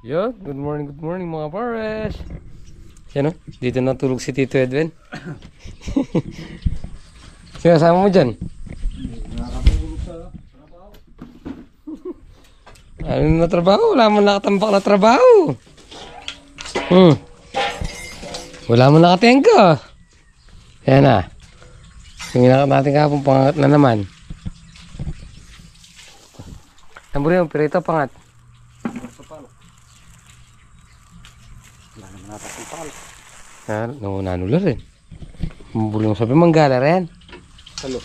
Yo, good morning mga pares. Yan o, dito natulog si Tito Edwin. Sinasama mo dyan? Nakakatulog sa trabaho. Ano na trabaho? Wala mo nakatambak na trabaho. Wala mo nakatengka. Yan na. Tingnan natin kahapon, pangat na naman. Namburi mo, pirito pangat. Wala naman natin ang palo. Nanular rin. Mambuli mo sabi, manggala rin. Salo.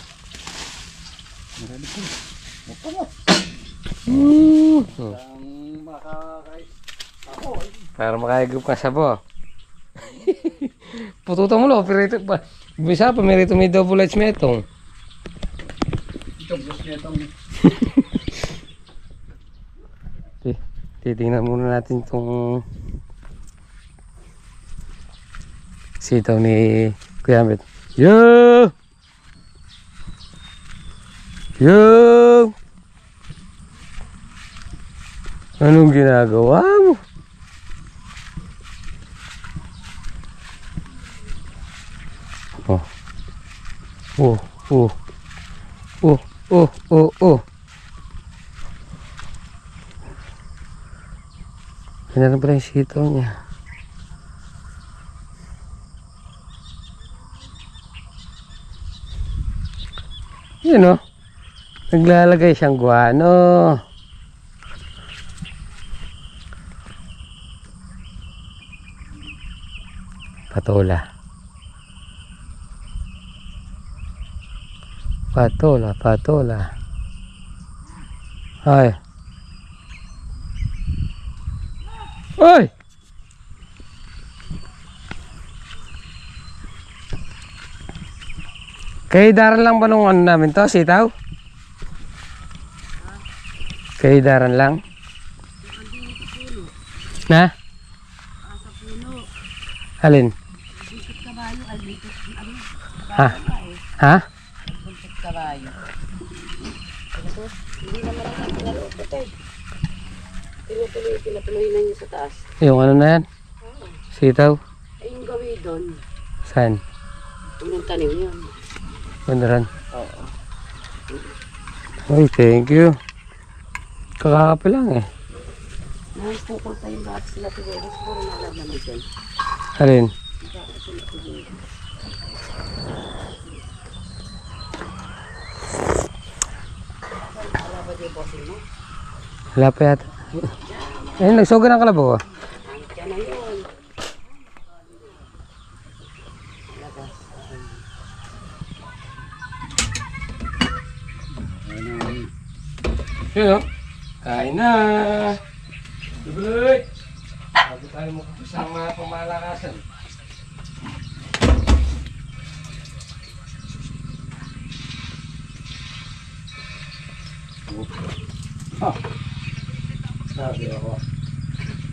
Marami ko. Mapangat. Ang makakay. Ako ay. Para makayagap ka sabo. Pututan mo lo, pirito pa. Bisa pa, merito may double edge metong. Ito, boss niya itong. Titingnan muna natin itong sitaw ni Kuya Ambet. Yo! Yo! Anong ginagawa mo? Oh. Oh, oh. Oh, oh, oh, oh. Ganyan pala yung sitaw niya. Yun o. Naglalagay siyang guano. Patola. Patola, patola. Ay. Oy! Kay daran lang ba nung ano namin to, sitaw? Kay daran lang? Na? Sa puno. Alin? Buntot kabayo. Ay, buntot. Ano? Ha? Ha? Buntot kabayo. Ito, hindi naman ang pinalupot eh. Pinatuloy na niya sa taas. Yung ano na yan? Sitaw? Ay, yung gawin doon. Saan? Yung tanim yun. Bandaran? Oo. Ay, thank you. Kakakape lang eh. Nahas tungkol pa yung lahat sila siguro. Siguro nalab naman dyan. Alin? Bakit sila siguro. Wala ba di bossing mo? Wala pa yata. Eh, nagsoga ng kalabaw ah. Diyan na yun. Labas. Yun o. Kain na. Dubuloy. Bago tayo magpapis ng mga pamalakasan. Ah. Sabi ako.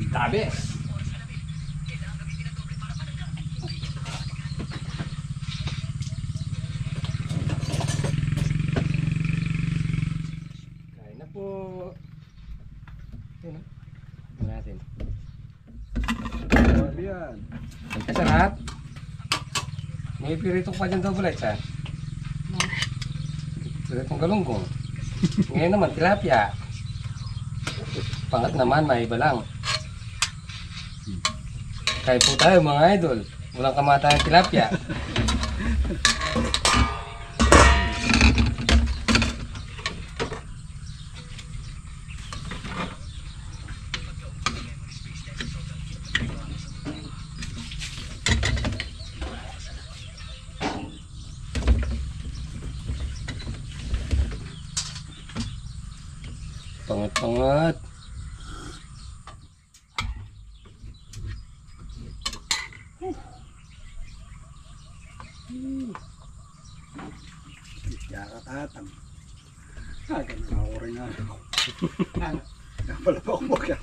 Tabes. Kain na po. Yun o. Tignan natin. Sabi yan. Ang kasarap. May piritong pa dyan double edge ha. Piritong galunggong. Ngayon naman tilapia. Pangat naman may iba lang. Kaya po tayo mga idol. Walang kamatayang tilapia. Pangat-pangat. Yakatatang. Ganun ako rin nga. Wala pa akong bakyak.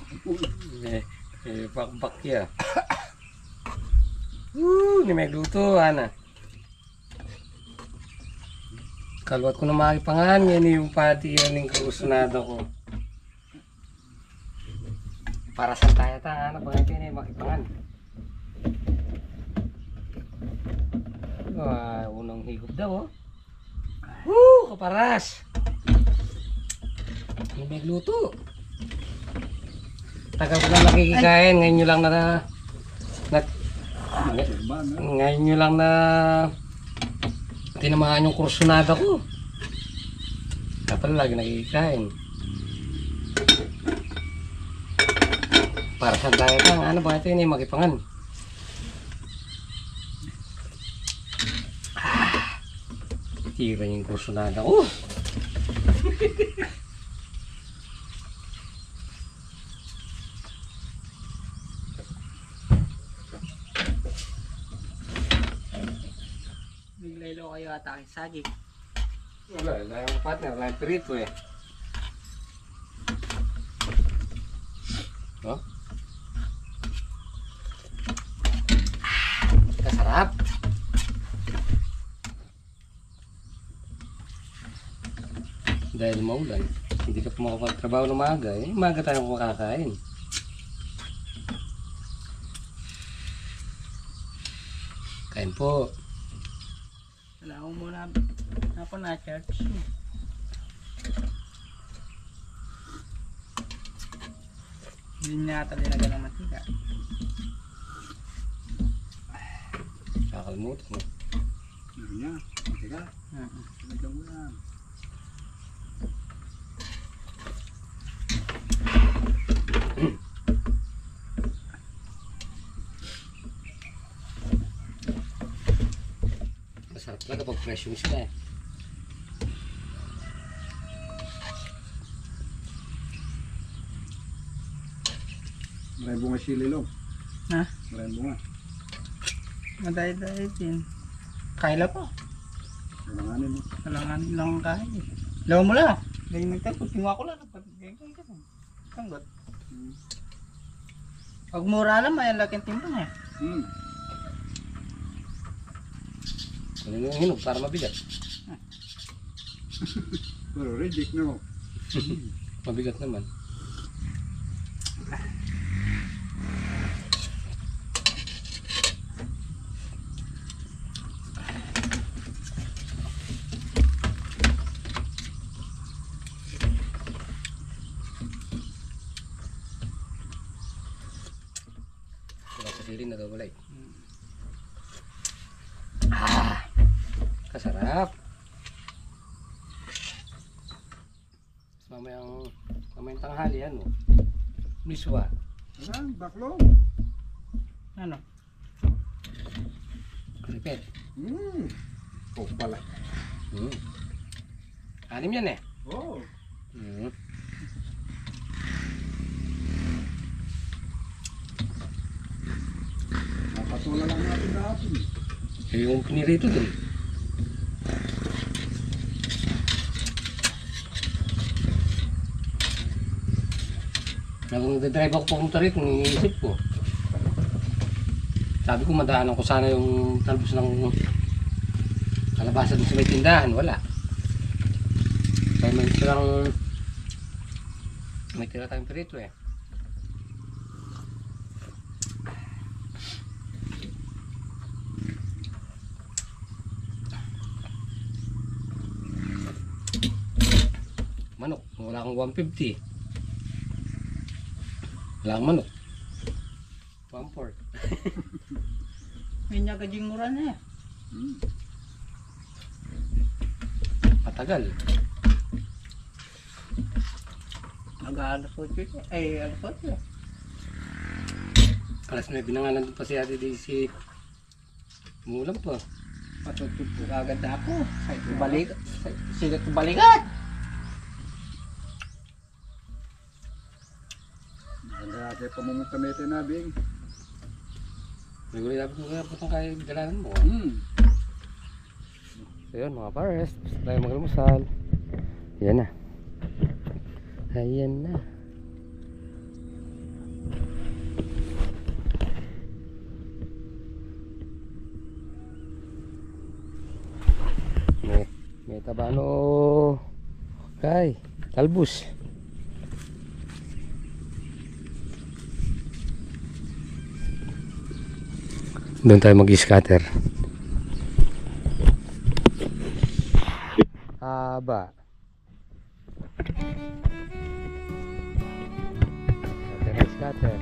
Bakbak ya. Ni may gluto, ana. Kalwat ko na makipangan, yan yung pati yan yung kagusunado ko. Para sa tayo ta, ano ba ito yun eh, makipangan. Unang higop daw oh. Woo! Kaparas! Ano may luto? Tagal ko lang nakikikain, ngayon nyo lang ngayon nyo lang na tinamaan yung kursunada ko. Dapat lagi nakikikain. Para sa diet lang, ano ba ito yun eh, makipangan. Tira yung kursunada ko. Biglaylo kayo ata kay saging. Wala yung partner, wala yung perito eh. Oh? Kasarap. Dahil maulan, hindi ka pa makapagtrabaho ng maaga eh. Maaga tayo makakain. Kain po. Wala ko muna. Ako na church. Hindi niya ata linagan ng mantika. Kakalimutan mo. Ano niya? Teka. Lagyan mo yan. Masarap talaga pag fresh yung sila eh. Maraming bunga sili lo. Ha? Maraming bunga. Maday-day din. Kaila pa. Kalanganin mo. Kalanganin lang ang kain. Lawa mo lang. Dahil nagtapos, tinga ko lang. Tanggot. Pag mura lang, may laking timbang eh. Kunin mo yung hinog para mabigat. Pero reject no. Mabigat naman. Sili na daw balay. Kasarap. Mamayang tanghali yan mo. Miswa. Ayan, baklong. Ano? Kripet. Oh, pala. Anim yan eh. Oh. Napatula lang natin natin. Yung pinirito dun. Nung nagdadrive ako pumunta rito, iniisip ko. Sabi ko madaanan ko sana yung talbos ng kalabasa dun sa may tindahan. Wala. Kaya may tira tayong pirito eh. Manok, wala akong 150. Wala akong manok. 1/4. May nyagajing mura na eh. Matagal. Mag-aalas ko ito. Ay, alas ko ito. Alas 9 na nga nandun pa si Ate Daisy. Umulan pa. Patutog ko agad ako. Balikat. Sigat ko balikat. Kaya kaya pamumunta na bing. May gulay dapat mo kaya putang kaya dalanan mo. So yun mga pares, basta tayo maglumusal. Yan na. Ayan na. May tabano kay talbos. Doon tayo mag-scatter. Haba. Scatter.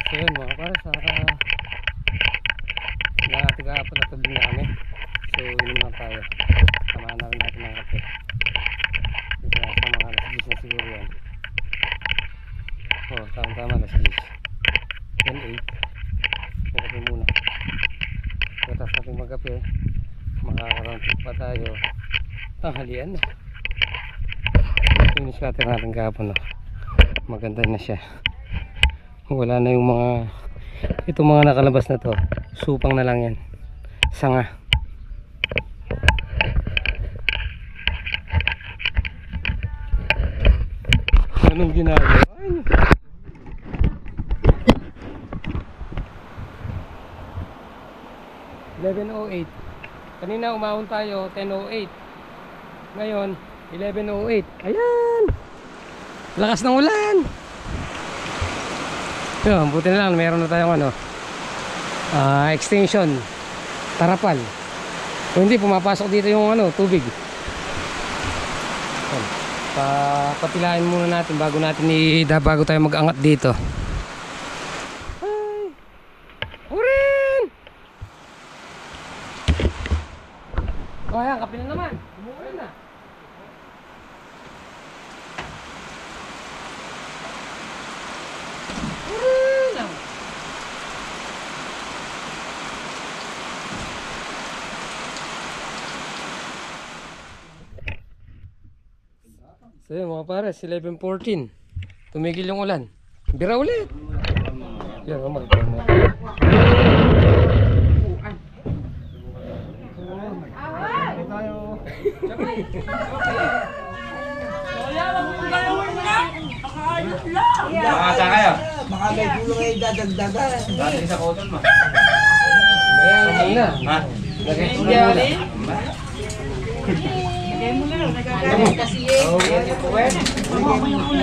So yun mga para sa tiga-apat na tabi namin. So inom lang tayo. Samahan na rin natin ng kape. Ito na sa mga alas 10 na siguro yan. Oh, tama-tama alas 10. 10-8. May kape muna. Pagkatapos natin magkape, makakaroon pa tayo. Tanghalian na. Yung scatter natin kahapon, no? Maganda na siya. Wala na yung mga itong mga nakalabas na to, supang na lang yan, sanga. Anong ginagawa niyo? 11:08. Kanina umahon tayo 10:08. Ngayon 11:08. Ayan, lakas ng ulan. Yun, buti na lang meron na tayong extension tarapal. Kung hindi pumapasok dito yung tubig. Patilain muna natin bago tayo mag-angat dito. Ay! Urin! Oh, ayan, kape na naman. Umuulan na. So yun mga pares, 11:14. Tumigil yung ulan. Bira ulit. Yan, magkano. Makasa kayo. Baka may gulong ay dadagdagan. Dati sa cotton mo. Ayan na. Ha? Lagay ko na muna.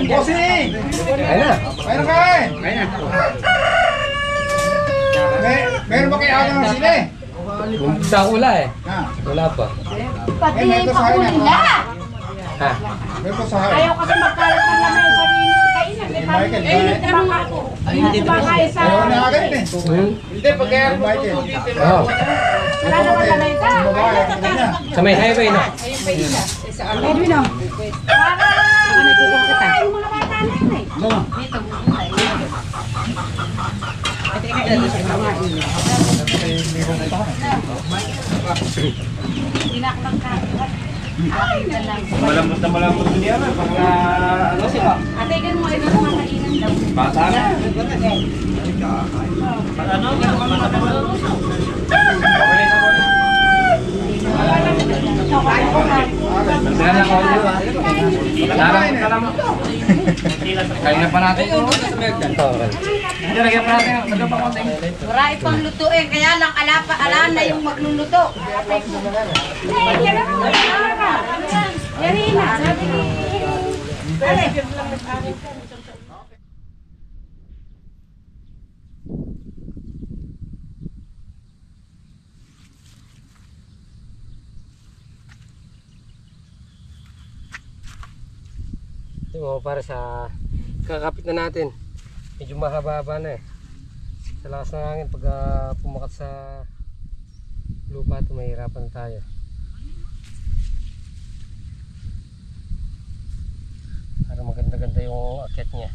Bossing! Ayan na. Meron ka eh! Meron ba kayo ng sili? Sa ula eh. Ha? Wala pa. Pati yung pakulila. Ha? Meron pa sa hayo. Ayaw kasi magkalat ng lamay sa kainan. May Michael, paninit naman ako. Hindi ba kayo sa... Ayaw na agad eh. Hindi, pag kaya Michael. Oo. Wala naman sa mesa. Babae, kita niya. Sa may highway na. Baby na. Para... Ano ikukuha kita? Yung mga bata na yun eh. No. Tinaklang ka. malambot na malambot mo niya. Baka ano siya. Ate, ganun mo ito mga kainan daw. Bata na. Sana ko nyo ha. Kain na pa natin. Ito. Lagyan pa natin. Lagyan pa konting. Wala ipang lutuin, kaya lang ala na yung magluluto. Eh, yan naman mo. Yarina, sabi ni... Yung para sa kakapit na natin. Medyo mahaba na eh. Sa lakas ng hangin pag pumakat sa lupa ito mahirapan tayo. Para maganda-ganda yung akyat niya.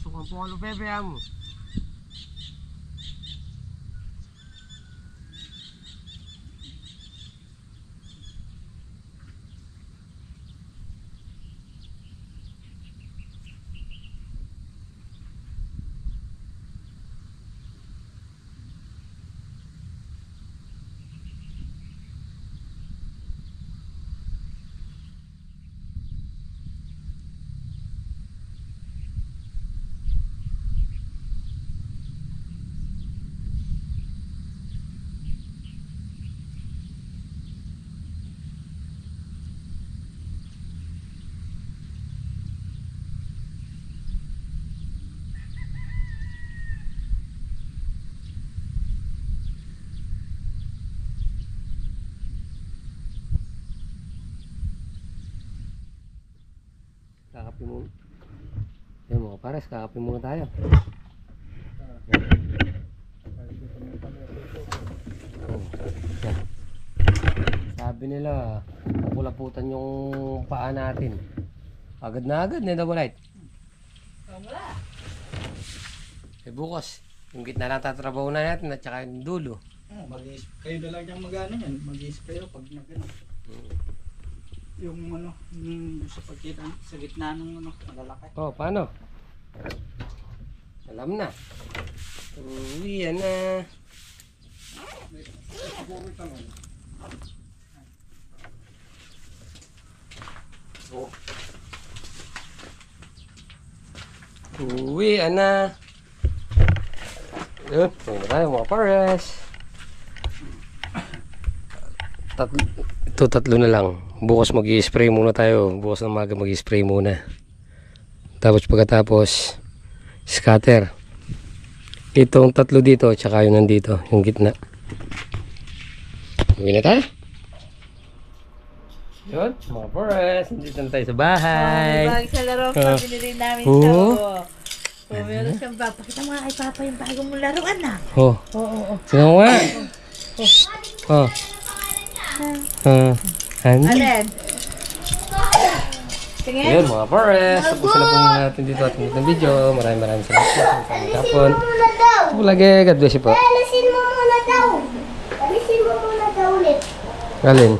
Sukan po ang bebe mo. Kakapin muna. Yan mga pares, kakapin muna tayo. Yan. Sabi nila, pulaputan yung paa natin. Agad na agad, double light. Wala. Eh bukas, yung gitna lang tatrabaho na natin at saka yung dulo. Kayo na lang yung mag-ano yan. Mag-spray pag nag-ano. Yung ano, yung sa pagkita sa gitna ng ano, malalaki. Oh, paano? Alam na. Uwi, yan na. Oh. Uwi, na. Yun, tingnan tayo mga pares. Tatlo na lang. Bukas mag-i-spray muna tayo. Bukas ng maga mag-i-spray muna. Tapos pagkatapos scatter. Itong tatlo dito tsaka yung nandito, yung gitna. Uwi na tayo. Yun, mga forest. Nandito na tayo sa bahay. Bagay sa laro pa binili namin sa o meron siyang bag. Pakita mo nga kay Papa yung bagong mong laruan na. Oh. Oo. Sino nga? Oh. Alin? Tingin? Ayun mga forest, tapos na po muna natin dito at ng video. Maraming salamat po sa kapon. Lagi, God bless you po. Alisin mo muna daw. Alisin mo muna daw ulit. Alin?